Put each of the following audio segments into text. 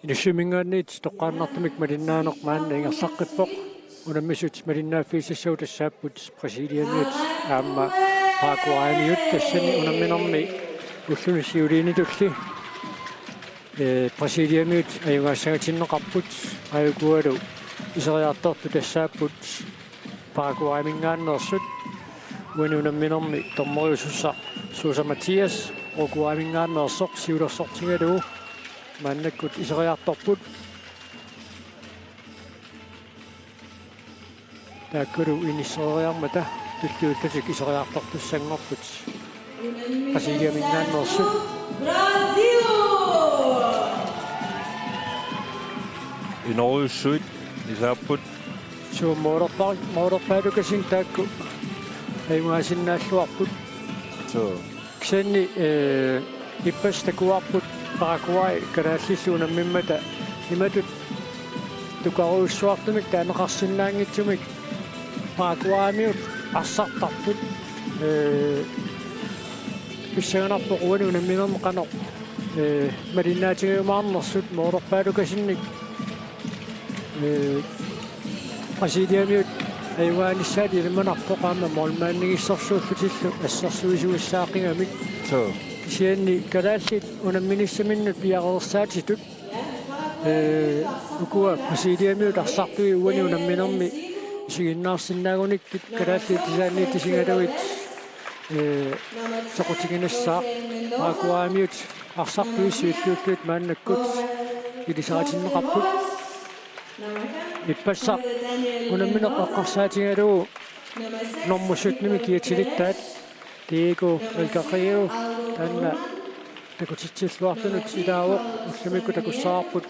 Nishimingani toqaannartumik malinnaanoq maanna ingersaqqippoq unammisut malinnaaffiissassau tassaapput presidiamiut aamma paakuaamiut tassani unamminermi ullunisiuliinitulli presidiamiut ajungaassagatinneqarput ajukualu iseriartortu tassaapput paakuaamingaannersut uani unamminermi tormoriusussa Susa Mathias oguaamingaannersoq siulersortingaluu maannakut iseriartorput taakkulu inisseriarmata tulluullatik iseriartortussanngorput qasigiamingaannersut Inorussuit isaapput moororpaalukasin taakku ajungaasinnaаллуарput ksanni ippas takuarput Paraguay kanaallilu unammimmata imatut tukaruussuartumik taaneqarsinnaangitsumik Paraguaymiut arsaartarput pissaganarpoq uani unamminermi qanoq malinnaatigiumaarnersut moororpaalukasinnik qasidiamiut ajungaanissaati ilmanarpoq aamma moolmaannigissorsuullutillu assarsuisuissaaqingamik Sienni kanaallit unamminissaminnu piaqersaatitut ukua presidiamiut arsartui uani unamminermi isiginnaarsinnaaguniktit kanaallit tisaanniittisingaluit soqutiginassaaq paakuaamiut arsartui siulluulluit maannakkut ilisaatinneqarput ippassaq unammineq eqqarsaatingaluu normmusutnimi kiatilittaat Diego Elgarrio tanna takutitsilluartunut ilaawoq ullamikku takussaarput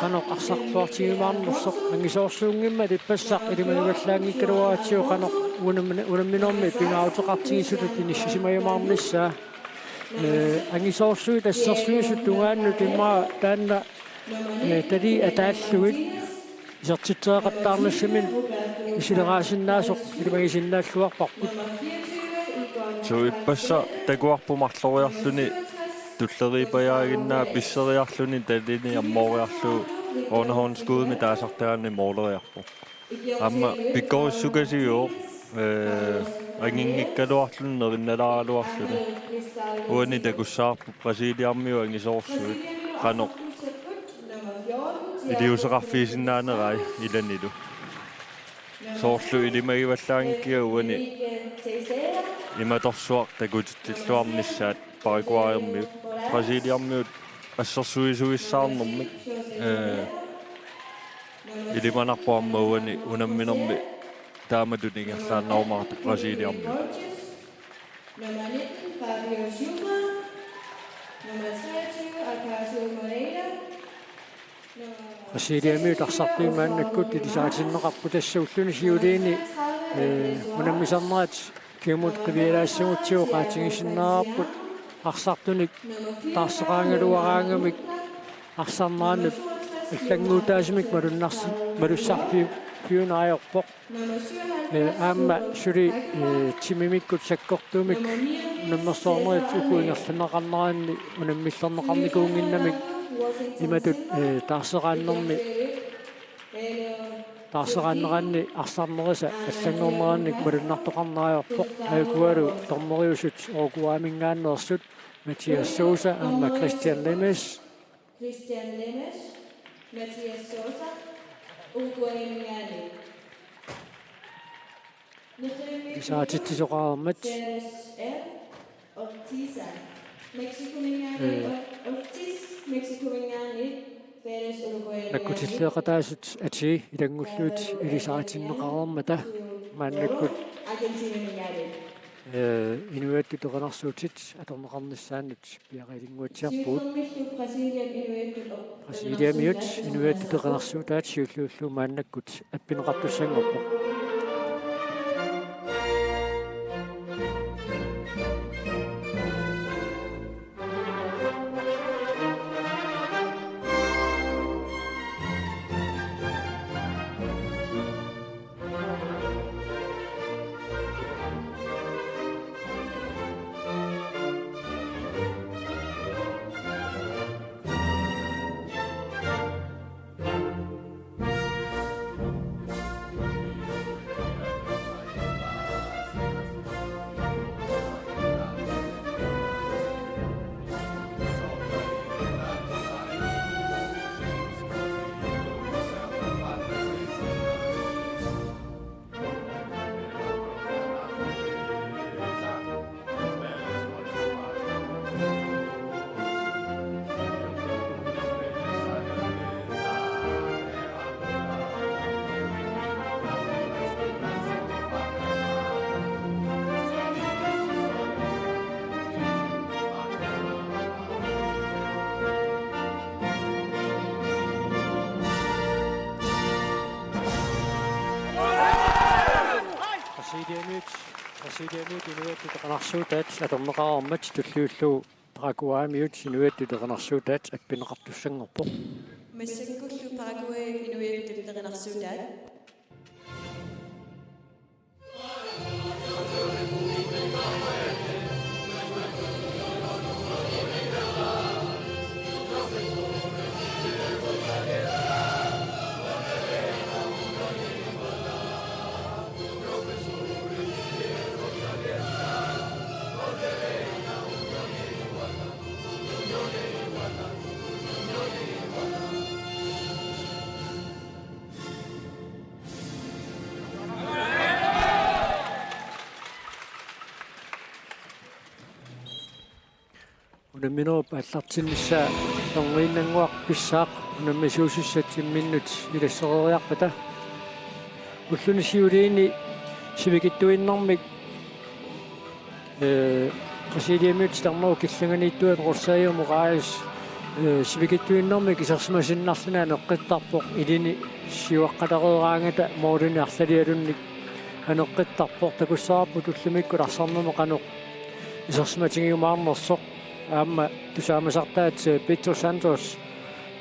qanoq arsartuartigimaarnersoq angisoorsuungimmat ippassaq ilimanugallaangikkaluaatigu qanoq unamminermi pingaauteqartigisutut inissisimayumaarnissaa angisoorsuit assersuisut tungaannut immaa taanna tali ataallugit isartitteeqattaarnassamin isileraasinnaasoq ilimagisinnaаллуарпарпут иппасса такуарпумарлориарлүни туллерипаяагиннаа писсериарлүни талини аммоориарлу оонахоонскуудми таасартагаанни моолериарпо амма пиккориссукасигоо ангингиккалуарлун неринналааралуарлүни уани такуссаарпу бразилиармиу ангисоорсуит канеқ илиусеқарфиисиннаанерай иланилу соорлу илимагиваллаангиккиа уани иматорсуақ такутиттиллуарнissaат парагуайермиут бразилиармиут ассерсуисуиссаарнэрмик илиманарпуарма уани унамминерми тааматунигерлааннаумаарта бразилиармиут Qasidiamiut arsartiimaannakut ilisaatinneqarpu tassaulлуни siuliini unammisarnerat kiumut qivialaassagutigu qaatigisinnaarput arsartunik taarseqaangaluaraangamik arsarnaanut аллангуутаасимик малуссарфиунааёрпоқ аама сули тимимиккут саккортуумик унаммерсоорнерит укуингерланеқарнараанни унаммиллернеқарникуунгиннамик иматут таарсеқааннераанни арсарнериса аллангуумераанник малуннартоқарнааёрпоқ аакуалу тормориусут оокуаамингааннерсут Mathias Sosa аама Christian Lemes Mathias Sosa oguaamingaani isaatittisoqaarmat Ortiz Mexico-mingaani Ortiz Mexico-mingaani Perez Uruguay nakutilleeqataasut ati ilangulluut ilisaatinneqarermata maannakkut Argentina-mingaani inuattu teqanarsuutit atorneqarnissaannut piaqalinguatiarpuut Brasiliamiut inuattu teqanarsuutaat siulluullu maannakkut appineqartussanngorpoq Brasiliamut inuittutaqanarsuutaat atorneqararmat tulluullu Paraguaymiut inuittutaqanarsuutaat appineqartussanngorpoq Massakullu Paraguay inuittutaqanarsuutaat unamino allartinissa торнииннангуақ писсаақ унаммисуусуссатсимминнут илассерeriarpata уллуни сиулиини сивикиттуиннэрмик Brasiliamut тарнуу киллаганиттуат рорсаиумуqaais сивикиттуиннэрмик исерсимасиннарлуна неққиттарпоқ илини сиуаққалерераангата моолуни арлалиалунник анеққиттарпоқ такуссаарпу туллумикку ларсарнуме қанеқ исерсиматингиумаарнерсоқ аама тусаамасартаат Pedro Santos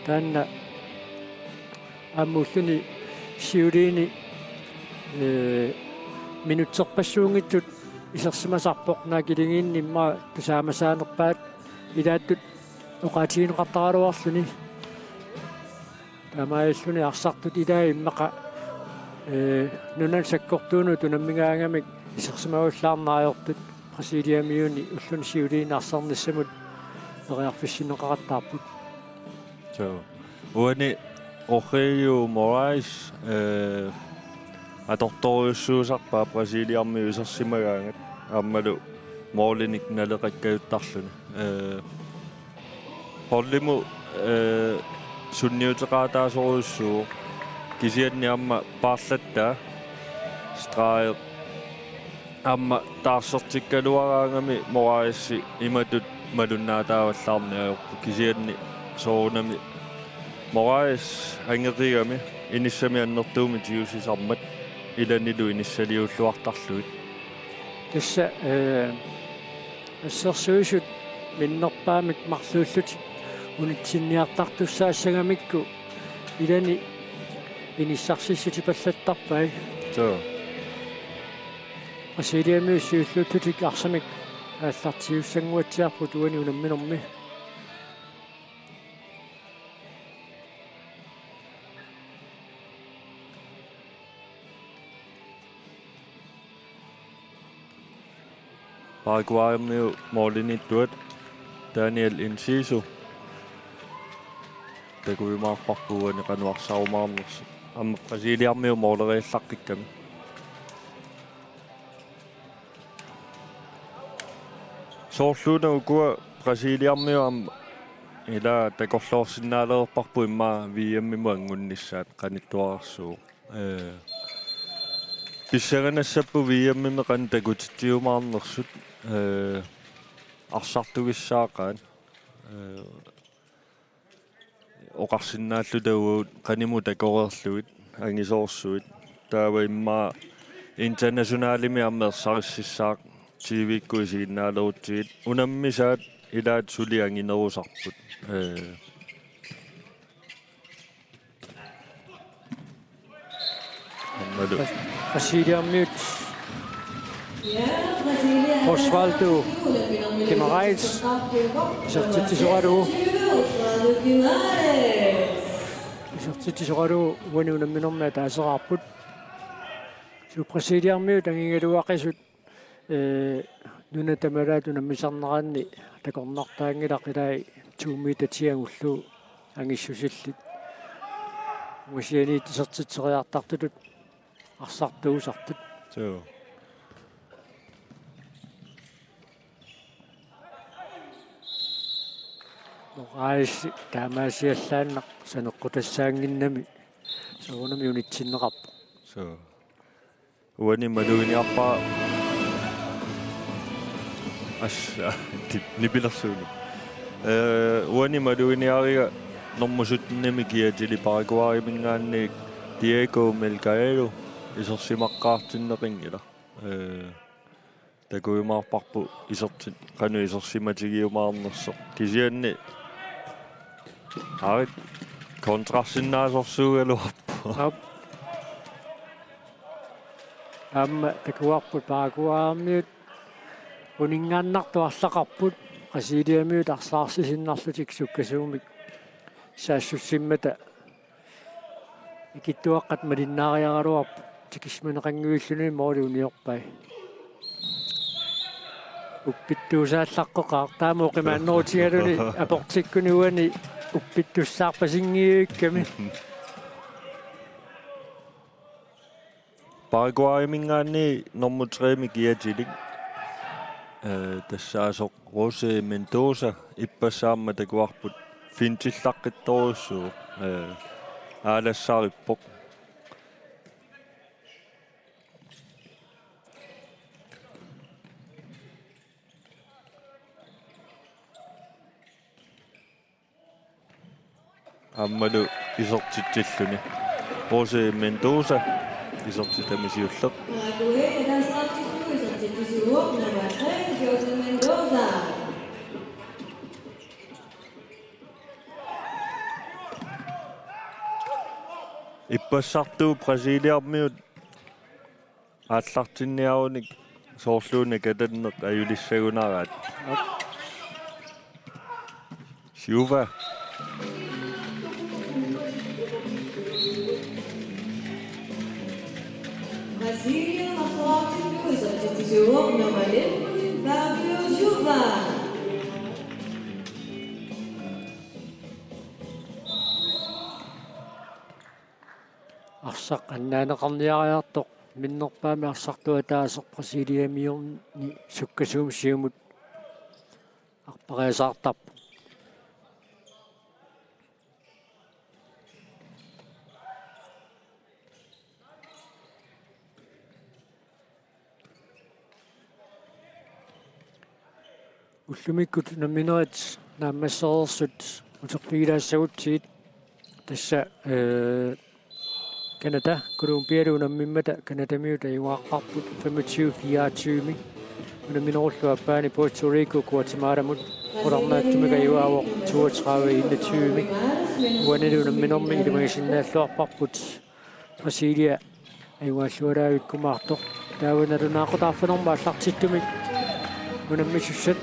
таанна аммуллуни сиулиини минутсерпассуунгитсут исерсимасарпоқ наакилингииннимма тусаамасаанерпаат илааттут оqaатигинеқартараруарлуни тамаиллуни арсартут илаа иммақа нунан саккортуунут унаммигаангамик исерсимавуллаарнааёртут Brasiliamiuni уллуни сиулиинаарсарниссамут нериарфиссинеқараттаарпут so уани Rogelio Moraes аторториуссуусарпаа Brasiliarmiu исерсимагаангат ааммалу моолиник налеқаккаюттарлуни холлиму сунниутеқаатаасоруйуссуу кисианниарма паарлатта страйер амма таарсертиккалуараангами Moraes иматут малуннаатааваллаарниаёрпу кисианни соорунами Moraes ангеригами иниссами аннертууми тиусисармат иланилу иниссалиуллуартарлуит тасса ассерсуусут миннерпаамик марлууллут унитсинниартартуссаассагамикку илани иниссарсиссути паллаттарпай so Brasiliamut сиуллуттутик арсамик ааллартиуссангуатсиарпу туани унамминерми Paraguaymiu mooliniittuat Daniel Enciso takuimaarparpuani qanuarsaarumaarnersu amma Brasiliarmiu mooleriallaqqikkami soorluuna ukua Brasiliarmiu amma ila takorloorsinnaaleerparpu immaa VM-imu angunnissaat qanittuararsuu писсаганассаппу VM-ми qan takutittiumaarnersut арсартугиссаақаан оқарсиннааллу тауут qaниму такореерлуит ангисоорсуит таава имма интернационалими аммерсариссаақ TV-кку сигиннаалерутсигит унаммисаат илаат сулиангинерусарпут аммалу Brasiliamut Osvaldo Guimarães isертитисораду уани унамминермаа таасераарпут су Brasiliamut ангингалуақисут нуна тамалаат унаммисарнераанни такорнартаангилақилай 2 meter тиангуллу ангиссусиллит мусиани тисертитсериартартутут арсартуусартут so Moraes таамаасиаллааннақ санеққутассаангиннами соонами унитсиннеқарпо so уани малуиниарпаа асса нипилерсууни уани малуиниарига нормусутними киатили Paraguay мингаанни Diego Melgarejo исерсимаққаартиннеқингила такуимаарпарпу исерти кану исерсиматигиумаарнерсо кисианни арит контрасиннаасорсуугалуарпу амма такуарпут паагуаамиут унингааннарту арлақарпут qasiiliamiut arsaarsisinнарлутик суккасуумик саассуссиммата икиттуаққат малиннаариараруарпу тикисманеқангуиллуни моори униорпай уппиттуусааллаққоқаа таамооқимааннерутигалуни апортиккунуани уппиттуссаарпасингиуикками Paraguay-mingaanni normutreemi kiatilик тассаасоқ Jose Mendoza иппассаама такуарпут финтиллаққитторуссуу аалассаариппоқ аммалу исортитсиллуни Jose Mendoza исортитамисиуллеқ иппассартуу Брасилиармиут ааллартинниаруник соорлууна катаннеқ аюлиссагунараат Сюва Brasília, na foto de coisa, de jogo, meu marido, Fábio Juva. арсақ аннаанеқарниариартоқ миннерпаами арсартуа таасеқ Брасилиамиорни суккасуумсиумут арпариасаартарпу уллумиккут наминерит наамассерерсут утерпигилаассагутсигит тасса Canada, Colombia, unammimmata Canadamiuta iwaqqarput 25-24 unamminerulluappaani Puerto Rico, Guatemala mut ularnaattumiga iwaawoq 32-21 uanalu unamminermi ilumagisinnaаллуарпарпут Brasilia aiwaallualaavikkumaartoq taavanalunaaqutaarfanerma аллартиттумик unammissussat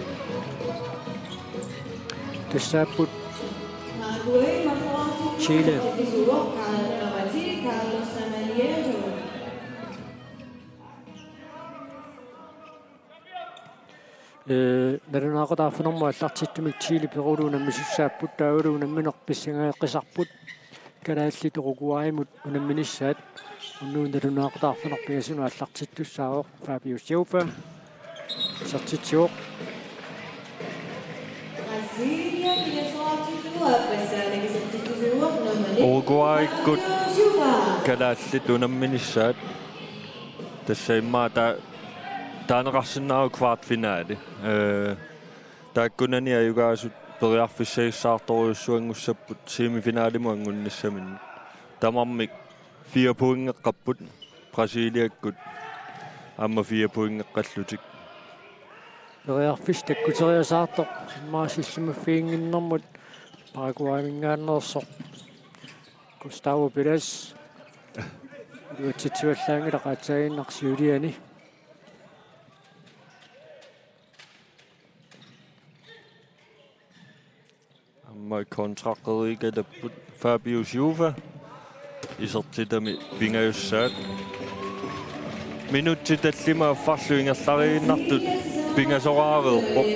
тассааппут Chile нарунаақутаарфанерма аллартиттумик Чили перулуунаммисуссааппут таавалуунамминерписсангаеққисарпут канааллит уругуаимут унамминиссаат уннуун нарунаақутаарфанер пиасуна аллартиттуссаавоқ Фабио Силва сертитсиоқ Uruguay gut канааллит унамминиссаат тассаиммаа таанеқарсинаару квартфинаали тааккунани аюгаасут периарфиссагиссаарторуйуссуангуссаппут семифинаалиму ангунниссамин тамармик 4 пуингеққаппут Брасилиаккут амма 4 пуингеққаллутик периарфис таккутериасаартоқ маасиллимаффиингиннэрмут Paraguay-мингааннерсоқ Gustavo Pérez уатситсуаллаангила qaatsaginnarsiuliani амма контрактеригалаппут Fabio Silva исертитами пингаюссаат минутти таллима фарлуингерларииннартут пингасораареерпоқ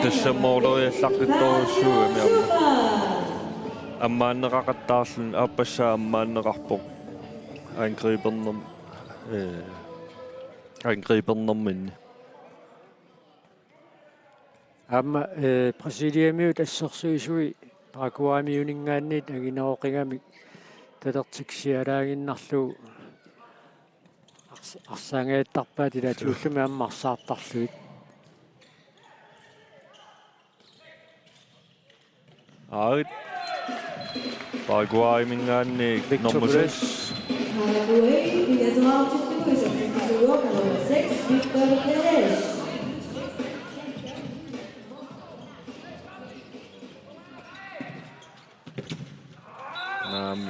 тассаммоолориаллаққитторуссуугами аммааннеқақаттаарлун ааппассаа аммааннеқарпоқ ангрипернэрминни амма Brasiliamiut ассерсуисуи Paraguay-миунингааннит агинеоқингамик талертиксиалаагиннарлу арсаангааттарпаат илаатууллуми амма арсаартарлуит аарит Paraguay-мингаанни номмусас Paraguay, Atlético y substituto número 6, Víctor Pérez.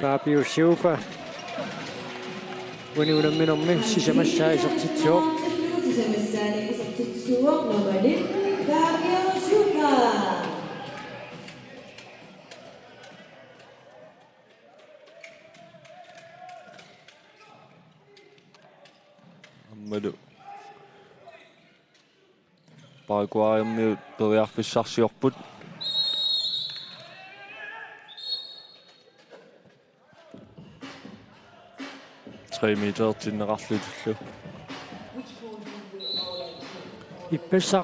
Fabio Silva. Wini unamminormi sisamassaaisertitsuoq. Sisamassaani substituto numero 10, Fabio Silva. аммалу Paraguayammiu periarfissarsiorput 3 meter tinneqarlutullu Ippassa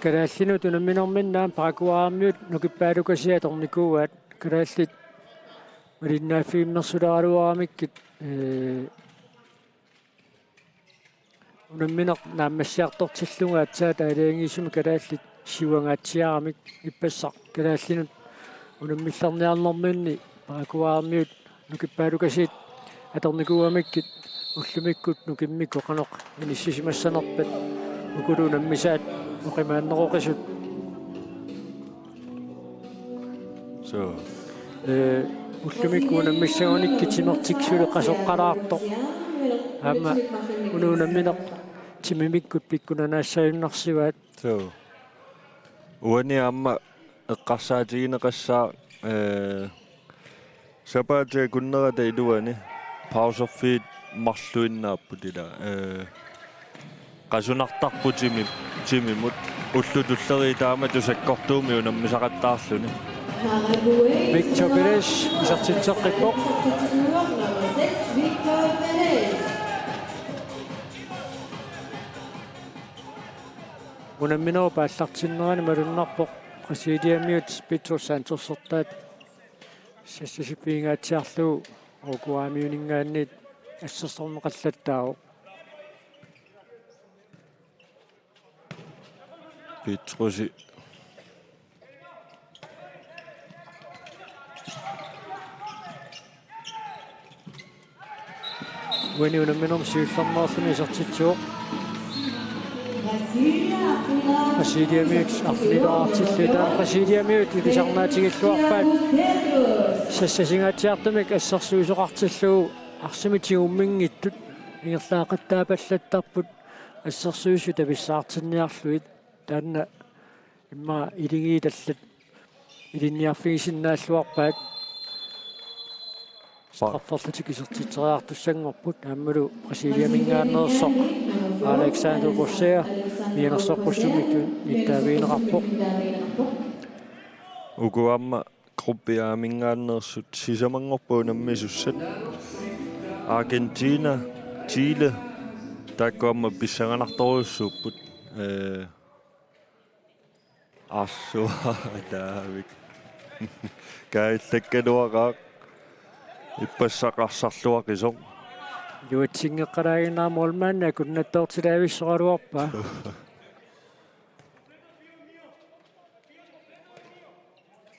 kalaallinut unamminorminnaam Paraguayammiut nukippaalukasiatornikuuat kalaallit malinnaaffiimmersularuaramikkit unammineq naammassiartortillunga atsaat aaliangiisumi kalaallit siuangaatsiaramik ippassa kalaallinut unammillarniarnerminni Paraguayammiut nukippaalukasiit atornikuuamikkit уллумиккут нукиммикку канеқ иниссисимассанерпат укулунаммисаат оқимааннероқисут so уллумикку наммиссагоникки тимертиксуле қасоққалаарто аама унунамминеқ тимимиккут пиккунанаассаюннарсиваат so уани амма эққарсаатигинеқассаа сапаате куннерата илуани паусерфит марлуиннааппутила qasunnartarputimi timimut ullutulleri taama tusakkortuumi unammisaqattaarluni Victor Pérez isartitseqqippoq Víctor Pérez. unamminero paallartinnerani malunnarpoq qasiiliamiut Pedro Santos-sertaat sassasipiingaatsiarluu Uruguaymiuningaanniit ассерсорнеқаллаттаау Petrusi уани унамминерм сиулларнеерлуни исартитсуоқ qasiiliamiut арфилаартиллутаа qasiiliamiut илисарнаатигиллуарпаат сассасингаатсиартамик ассерсуисоқартиллуу арсимитигуммингиттут ингерлаақаттаапаллаттарпут ассерсуису тависсаартинниарлуит таанна имма илигииталлат илинниарфигисиннааллуарпаат сафферлатик исертитсериартуссангорпут ааммалу qasiiliamингааннерсоқ Александр Боссеа мианерсоққуссумиттун иттаавиинеқарпоқ угуамма группиаамингааннерсут сисамангорпуунаммисуссат Argentina Chile таккуамма писсаганарторуссууппут ассуаатаавик каиллаккалуагаа иппассақарсарлуақисоқ юутсингеққалаагинаа молмаанна куннаттоортилаависсоралуарпа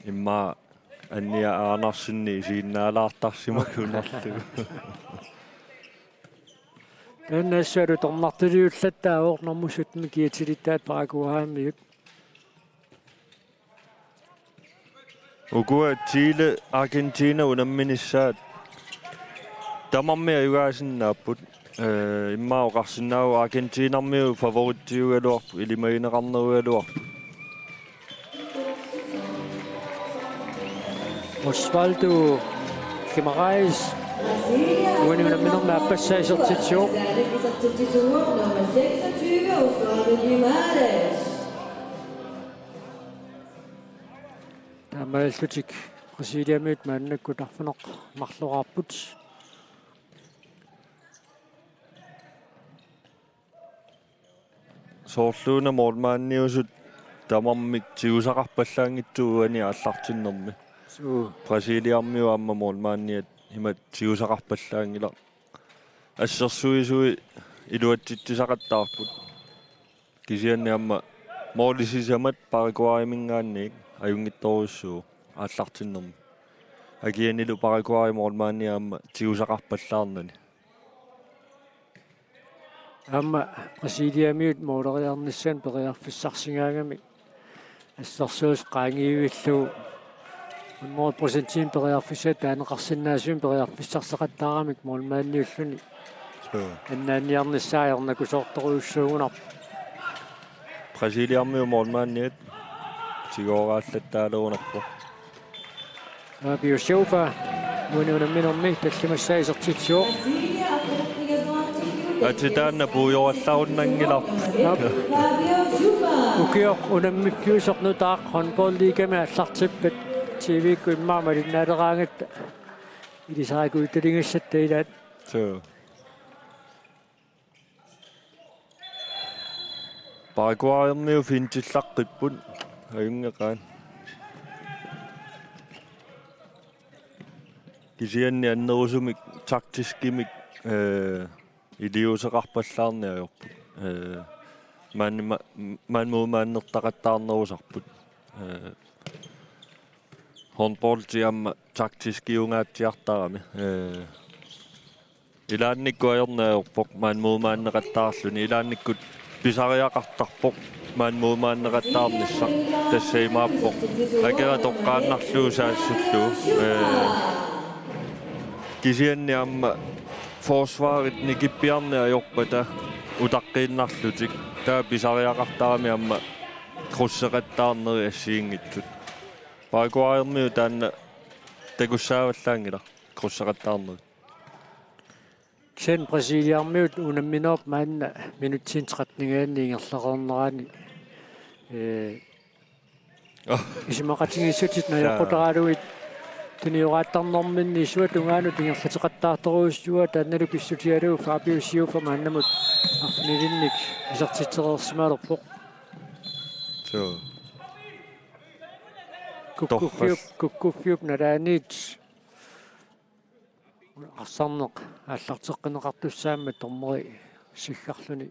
имма анниа аанарсинни сииннаалаартарсимакунарлу таннассалу торнартилиуллаттаа оорнэрмусутми киатилиттаат Парагуаамиут угуа Чиле Аргентина унамминиссаат тамаммиа югаасиннааппут иммаоқарсинаау Аргентинармиу фавориттиугалуарпу илимагинеқарнеругалуарпу Osvaldo Guimaraes уани унамминерма аппассаисертитсуоқ Nummer 26, Osvaldo Guimaraes. таамааллутик Бразилиамиут мааннаккут арфунеқ марлораарпут соорлууна моолмаанниусут тамармик тиусақарпаллаангитсууани ааллартиннэрми суу Бразилиармиу аама моолмаанниат имат тиусақарпаллаангила ассерсуисуи илуатситсисақаттаарпут кисианни аама моолисисамат Парагуаймингаанник аюнгитторуссуу ааллартиннэрми агианилу Парагуай моолмаанни аама тиусақарпаллаарнани Amma præsidiamiut mooderiarnissan periarfissarsingaangami ассарсуус qaangiivilluu 100% periarfissat aaneqarsinnaasuun periarfissarсақаттаарамик моолмаанниуллуни аннаанниарниссаajornakusoortoruussuugunarp Præsidiammiu moolmaanniat tigooraallаттаалерунарпо Bioshofa muununamminormi tallimassaaisartitsuu атитаанна пуйоралларуnnангиларп Fabio Giufa. ukior unammikkiusornutaaq handballligami аллартиппат TV-кку иммаамалиннаалераангатта илисаракуитталингассатта илаат so Paraguayermiu fintillaqqipput ayungeqaan kisianni annerusumik taktiskimik iliuseqarpallaarniajorput manmuumaannertaqattaarnerusarput handballtiamma taktiskiungaatiartarami ilaannikku ajornaajorpoq manmuumaanneqattaarluni ilaannikkut pisariaqartarpoq manmuumaanneqattaarnissaq tassaimaappoq akera toqqaannarluusaassullu kisianni amma forsvaret nikippiarniajorpata utaqqiinnarlutik taa pisariaqartarami amma krusseqattaarneri assiingitsut Paraguayermiu taanna takussaavallaangila krusseqattaarneri sen præsidiarmiut unamminorp maanna minuttiintratningaanni ingerlaqorneraani isimaqatingissutит najoqqutaraluit tuniuqaattarnorminni isuat ungaanu tingerlateqattaartoruussua taannalu pissutialuu Fabio Giufa maannamut arfinilinnik isartitsereersimaalerpoq so kukkufiup nalaaniit арсарнеқ ааллартеққинеқартуссаама тормери сиггарлуни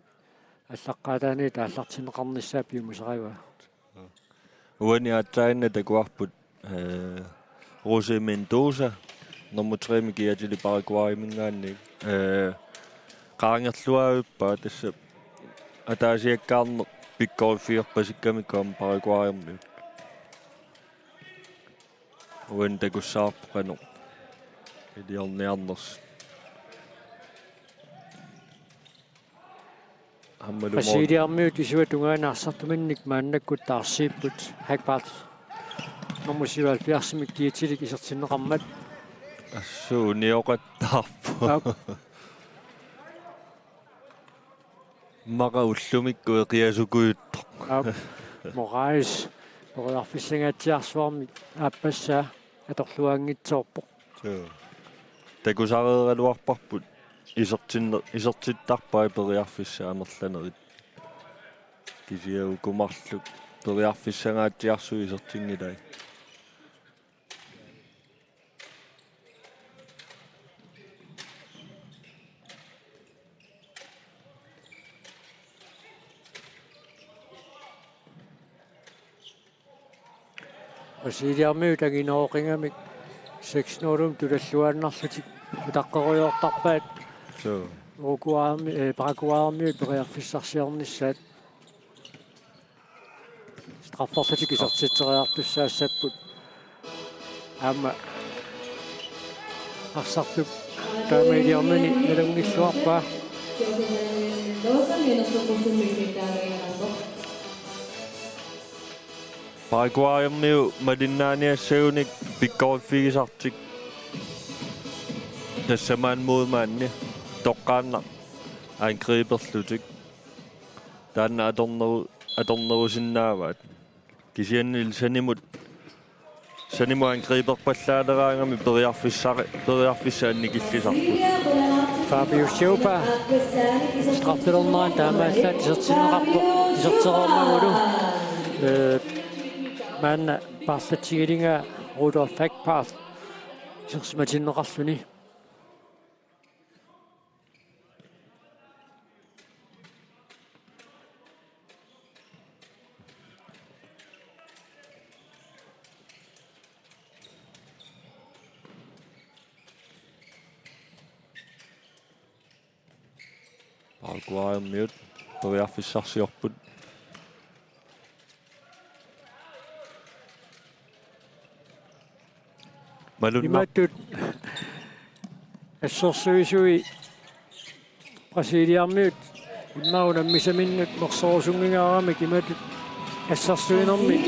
аллаққаалаани тааллартинеқарниссаа пиумусарива uani aatainna takuarput Jose Mendoza nummer 3 migiatili Paraguay mingaannik qaangerluauppa tassa ataasiakkaarne pikkoorfiorpasikkamikkaam Paraguayermi uan takussaarpoqano Iliarniarners præsidiarmiut isuat ungaanaarсартуминник мааннаккут таарсииппут хакпаат номер 77 диатилик исертиннеқармат assuu nioqattaarpu maqa ullumikku eqiasukuyuttoq Moraes oriarfissangaatiarsuarmi aappassaa atorluaangitsoorpoq takusareeraluarparput isertittarpai periarfissa amerlanerit kisiau kumarluk periarfissangaatiarsu isertingilai præsidiarmiut aginooqingamik 6-0 tulalluaannarlutik utaqqeruyortarpaat so Paraguayermiut periarfissarsiornissaat strafforsatik isertitteriartussaassapпут аама арсартуп таамаилиарнани налунгиллуарпаа Mendoza menos propuso Paraguayermiu malinnaaniassaunik pikkoorfigisartik tassamaan muudmaanni toqqaanna angriberlutik taanna atornerusinnaavaat kisiannil sanimu angriberpallaaleraangami periarfissaannikillisarput Fabio Giufa straffelorneraan taamaallaat isertineqarpoq isertereermagulu maanna paarlatigilinga Rudolf Hackpath isersimatinneqarluni Paraguayammiut toriarfissarsiorput malunna Imattut assorsuisui Brasiliarmiut immaunammisaminnut morsorusungingaramik imatut assarsuinermik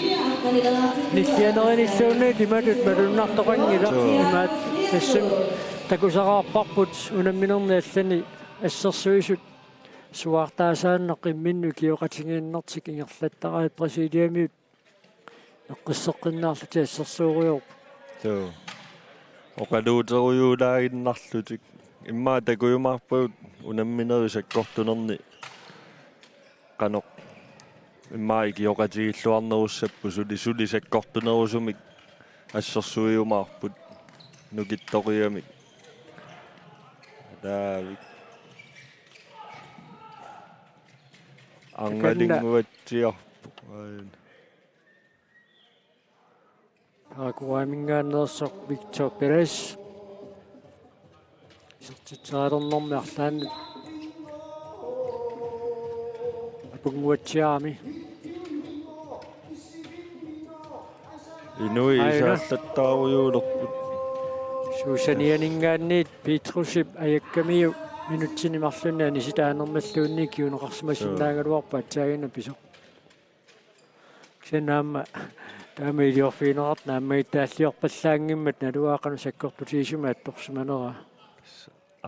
nillianerinillaunniit imatut malunnartoqangila imaat tassam takusaqaarparput unamminerni allani assarsuisut suartaasaanneqimminnu kioqatigiinnertik ingerlattaraat Brasiliamiut eqqisseqqinnaarluti assarsuurior so oqaluuteruyuulaaginnarlutik immaa takujumarput unamminerisakkortunerni qanoq immaa ikioqatigilluarnerussappu sulisakkortunerusumik assersuijumaarput nukittoriamik daavik angalinguatsiarpu Paraguaymingaanneersoq Victor Perez sertitsaalernermi arlaannut apunguatsiaami inui isaallattaaruyuulerput suusanianingaanniit Petrusip ayakkamiu minutsinimarlunni anisitaanermalluunni kiuneqarsimasinnaagaluarpa atsaagina pisoq ksenaamma taama iliorfiinerart naammaitaalliorpallaangimmat naluaaqanu sakkorputiisuma attorsumanera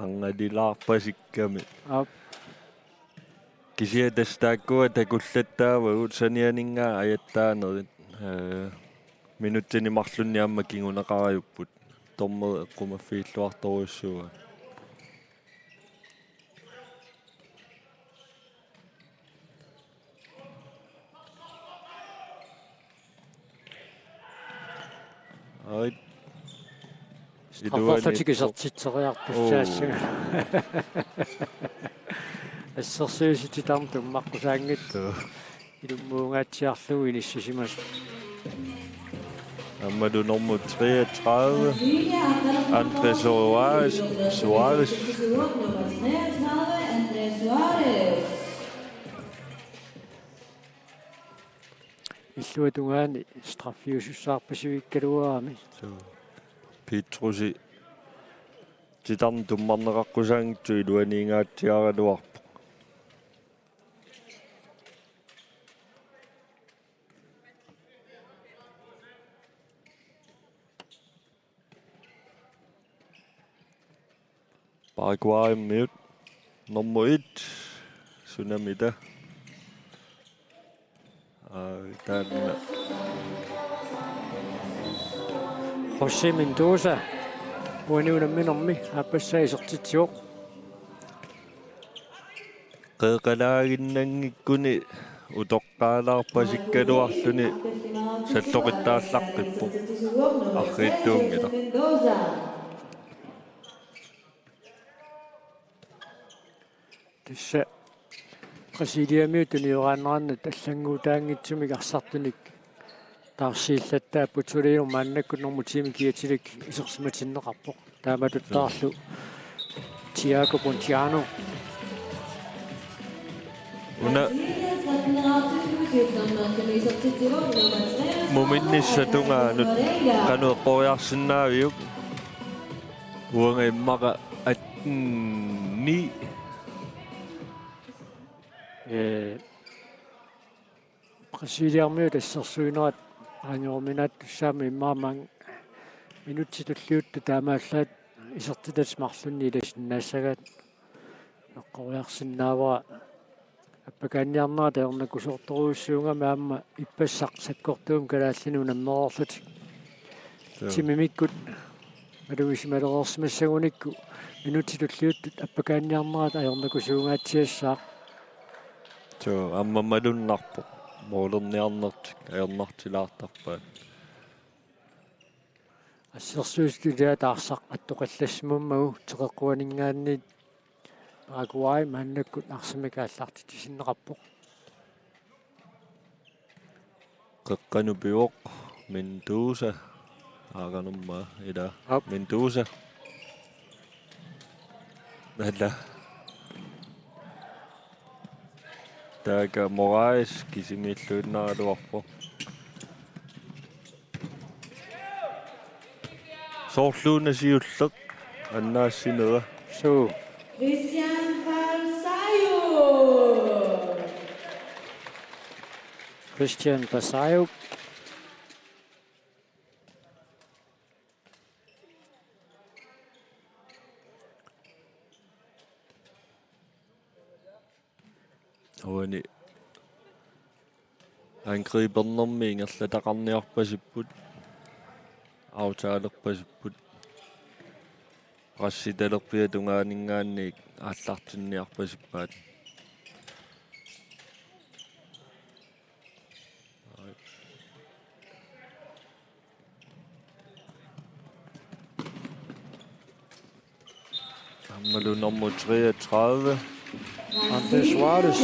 angalilaarpasikkami aap kisiatastaakkuwa takullattaavagut sanianingaa ajattaanerit minutsinimarlunni aamma kinguneqarajupput tormer eqqumaffiilluartoruissuuga ait Straffartikisertitseriartussaassaga ассерсуисити таммаккусаангитсу илуммуунгаатсиарлугу иниссусимас Amadou nummer 33 André Suarez иллуатунгаани страффиусуссаарпасуиккалуарами Petrusi titarn tummarneqarqusaangitsu iluaniingaatiaraluarpu Paraguayammiut nummer 1 Tsunamita tanna José Mendoza uaniunamminermi aapassaisertitsiuq qeeqalaaginnangikkuni utoqqaalaarpasikkaluarluni salloqittaallaqqippu arriittuungila тасса Brasiliamiut uniорааннераннат аллангуутаангитсумик арсартуник таарсииллаттаа путулиу мааннаккут нормутими киатилик исерсиматиннеқарпоқ тааматуттаарлу Thiago Pontiano una muminnissatungaaanut qanueqqoriarsinnaaviuk uanga immaqa atni Brasiliamiut ассерсуинерат аниорминат туссаами иммаамаан минутситуллиутта таамааллаат исертитас марлунни иласиннаассагаат эққориарсинаавара аппакаанниарнера таернакусуорторуйуссуунгами аама иппассақ саккортуум калааллини унаммерорлут тимимиккут малуисималерерсимассагуникку минутситуллиуттут аппакаанниарнера таернакусуугаатсиассаа so amma malunnarpu moolерниарнертик аернартилаартарпаат ассерсуустулиа таарсақ аттоқаллассимуммагу теқеққуанингаанниит Paraguay маннаккут арсимикаалларти тисиннеқарпоқ qeqqanupiuq Mendoza aaganumma ila Mendoza nalla Taga Moraes kisimilluinnaruarpo. Soorluuna siulleq annaassinerra. So Christian Valsayo. Christian Basayo. Ovani angribernermi ingerlataqarniarpasipput autaalerpasipput rassitalerpia tungaaningaanniik aallartinniarpasippaat ammalunarmu 33. Andres Suarez.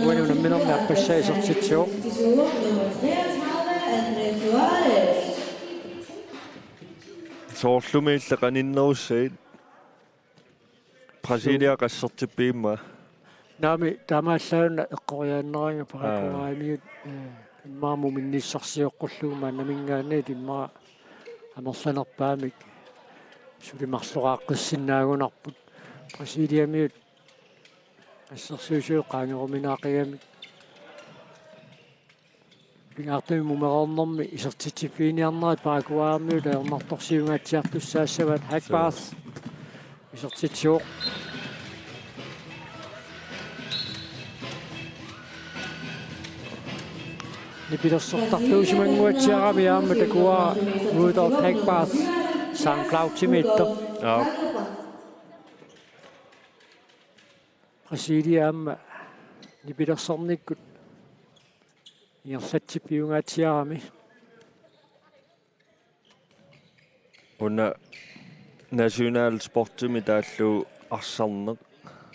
Uinunamminermi appassaisartitsuoq. Nummer 33, Andrés Suarez. Soorlumiilleqaninnerussait Brasilia qassertippiimma Naami tamaallauna eqqoriaanneringa parakuaraamiut immaarmu minnissarsiоққуллугма намингаанниит иммара амерланерпаамик сулимарлорааққиссиннаагунарпут Brasiliamiut ассерсуусуу qaangeruminaaqigami пингаартуми мумерорнэрми исертитсиффиниарнерат паракуаармиут аернарторсиунгаатсиартуссаассават хакбаас исертитсууқ нипилерсортартуусимангуатсиарами аама такуа Rudolf Hagbaas St. Cloud-тимиттер Brasilia нипилерсорниккут иерлатсиппиунгаатсиарами уна national sportimi тааллу арсарнеq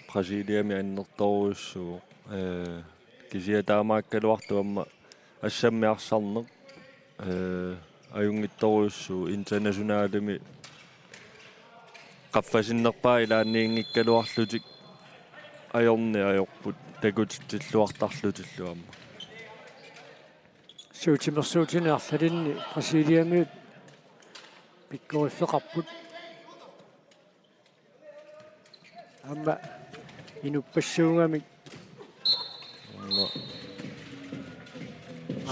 Brasiliami аннерторуссуу кисиа таамааккалуартуамма ассамми арсарнеq аюнгитторуссуу интернационалими qaffasinnерпаа илаанниингиккалуарлутик ajorni ajorput takutittilluartarlutилluamma суутимерсуутиниарлалинни Brasiliamiut pikkuiffeqarput амма инуппассуунгамик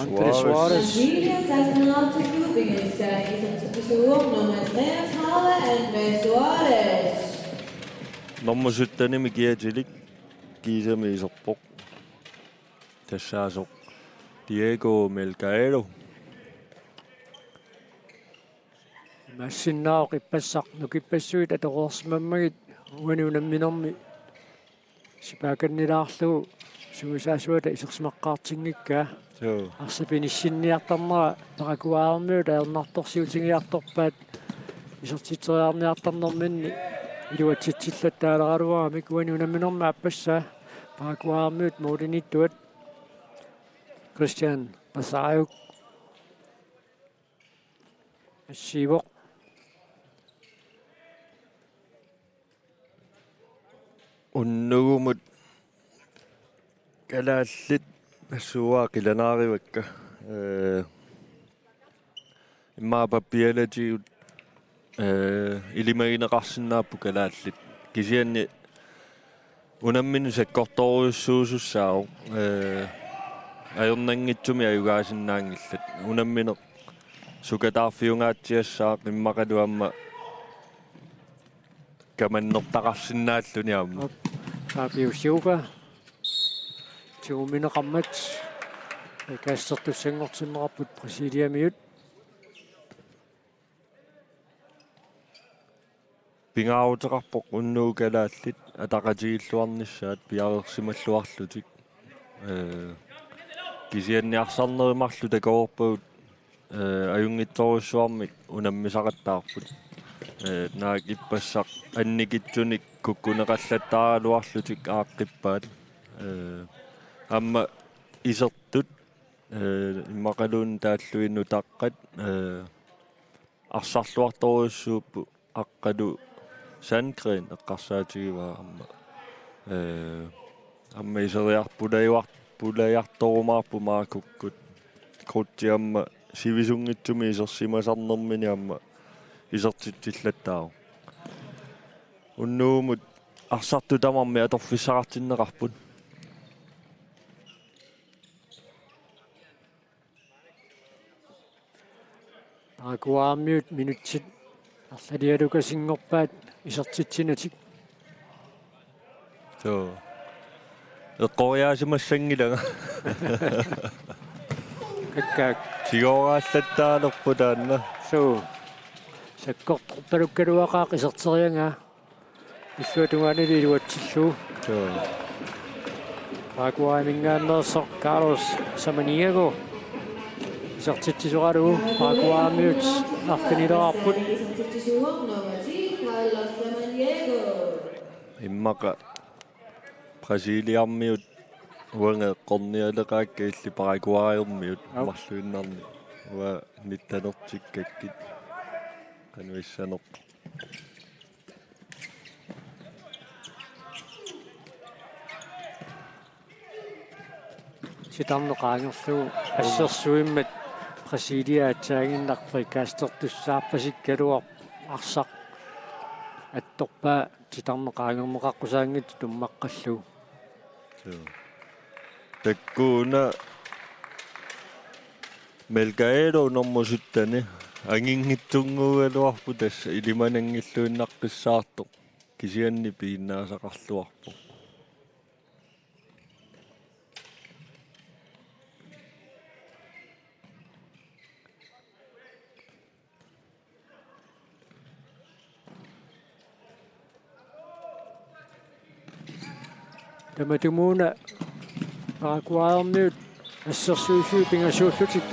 Andres Suarez Brasiliens astronautgrupping ist Nummer 33, Andrés Suarez. normasuttаними киатилик кисами исерпоқ тассаасоқ Diego Melgaredo массиннаақ иппассақ нукиппассуит аторуорсимаммагит уанунамминерми сипааканнилаарлугу суусаасуата исерсимаққаартингиккаа so арсапиниссинниартарнера паракуаармиут аернарторсиутингиарторпаат исертитериарниартарнерминни илуатситсиллаттаалераалуарамик уанунамминерма аппассаа паракуаармиут моодиниттуат Christian Basayo ассивоқ уннугумут калааллит ассуаа қиланааривакка имма папиалатиут илимагинеқарсинааппу калааллит кисианни унаммину саккорторуйуссуусуссаау ajornangitsumi ayugaasinnaaangillat unammineq sukataarfiungaatiassаа qimmakatuamma kamannertaqarsinnaalluni aamma Fabio Silva tiumineqarmat ikassertussanngortimmerarput Brasiliamiut pingaauteqarpoq unnuu kalaallit ataqatiilluarnissaat piareersimalluarlutik кисианниарсарнеримарлу такоорпагут аюнгитторуссуармик унаммисақаттаарпут наак иппассақ анникитсуник куккунеқаллаттааралуарлутик ааққиппаат амма исертут иммақалуун тааллуинну таққат арсарлуарторуссууппу аққалу Sandgren эққарсаатигива амма исериарпулаюар пулаярторумаарпу маакуккут крутиамма сивисунгитсуми исерсимасарнэрминиамма исертитсиллаттаа уннуумут арсарту тамарми аторфиссақартиннеқарпут Aquamiut minutsit арлалиалукасингорпаат исертитсинатик so эққориаасимассангилага каккаак сигорааллаттаалерпу таанна суу саккортарпалуккалуақаа қисертерианга иллуатунгаанили илуатсиллуу so Aquamингааннерсо Карлос Саманиаго исертитсисоқалуу Aquamiut артинилерарпут иммака Brasiliarmiut уанга qornialeqaakka илли Paraguayermiut марлуиннарни уа ниттанертиккаккит кануиссанер ситарнеқаангерлуу ассерсуиммат Brasilia-атсаагиннарпи каастертуссаарпасиккалуар арсақ атторпаа ситарнеқаангермеқаққусаангит туммаққаллуу таккуна мелгаэро нормусуттани ангингитсунгуугалуарпу тасса илиманангиллуиннаққиссаарто кисианни пииннаасақарлуарпу таматумууна Aquamiut ассерсуисуу пингасууллутик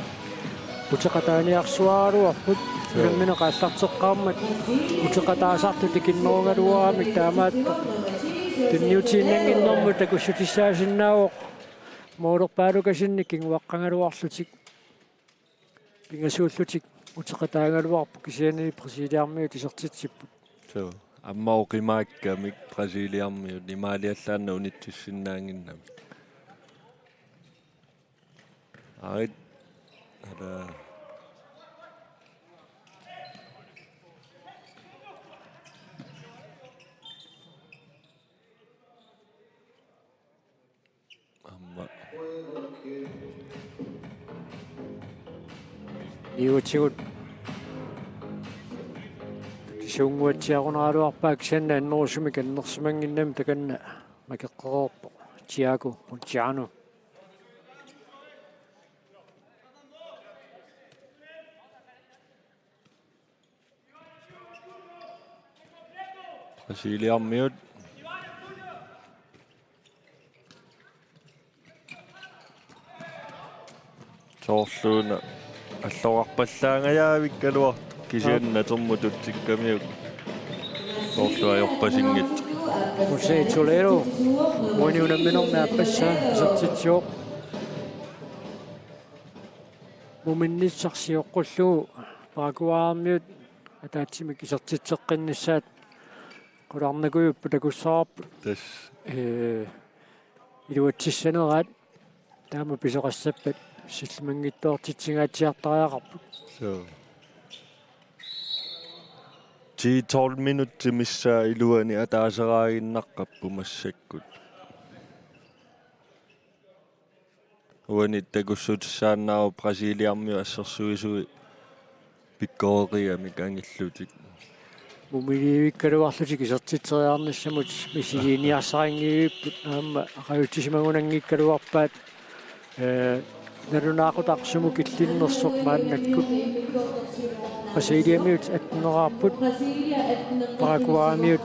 утеқатааниарсуаалуарпут илэммина қааллартеққармат утеқатаасарту тикиннеругалуарамик таамаат тинниутииннангиннэрму такуссутиссаасиннаавоқ моолерпаалукасинни кингуаққангалуарлутик пингасууллутик утеқатаангалуарпу кисиани Brasiliarmiut исертитсиппут so аммаоқимааккамик Brasiliarmiut нимаалиаллаанна унитсиссиннаангиннами ait ada amma иутигут кисунгуатсиарунааруарпаак санна аннерусуми каннерсимангиннами таканна макеққорорпо Тиаго Монтиано Brasiliarmiut соорлууна аллоқарпаллаангаjaавиккалуар кисианна термутутсиккамиук соорлуаёрпасингит José Cholero муниунамминерна аппасса сертитсиоқ муминниссарсиоққуллуу Aquamiut атаатсимик исертитсеққиннссаат qulарнагуйуппу такуссаарпу тас илуатсиссанераат таама писоқассаппат силлимангиттоортитсигаатсиартариақарпут so 10-12 minutti missä iluani ataasaraaginnаққаппу массаккут уани такуссутиссааннаару Brasiliarmiu ассерсуисуи пиккоориамик ангиллутик мумиливиккалуарлутик исертитсериарнассамут мисилиниарсарингииппут аама ақаютисимагунангиккалуарпаат нарунаақутарсуму киллиннерсоқ мааннаккут Brasiliarmiut атнераарпут Aquamiut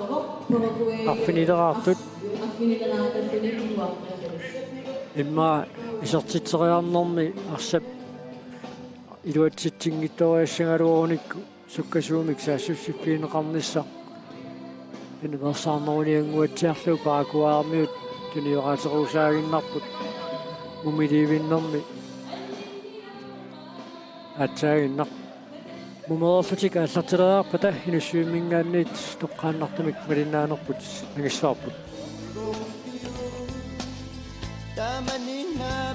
арфинилераартут имма исертитсериарнэрми арсап илуатситсингитториассангалуоруникку суккасуумик саассуссиффиинеқарнisса инверсаарнеруниангуатсиарлу Aquamiut туниораатерусаагиннарпут мумиливиннэрми атсаагиннар мумеерлутик ааллартилериарпата инуссуиммингаанниит тоққааннартумик малиннаанерпут нагассаарпут Tamanina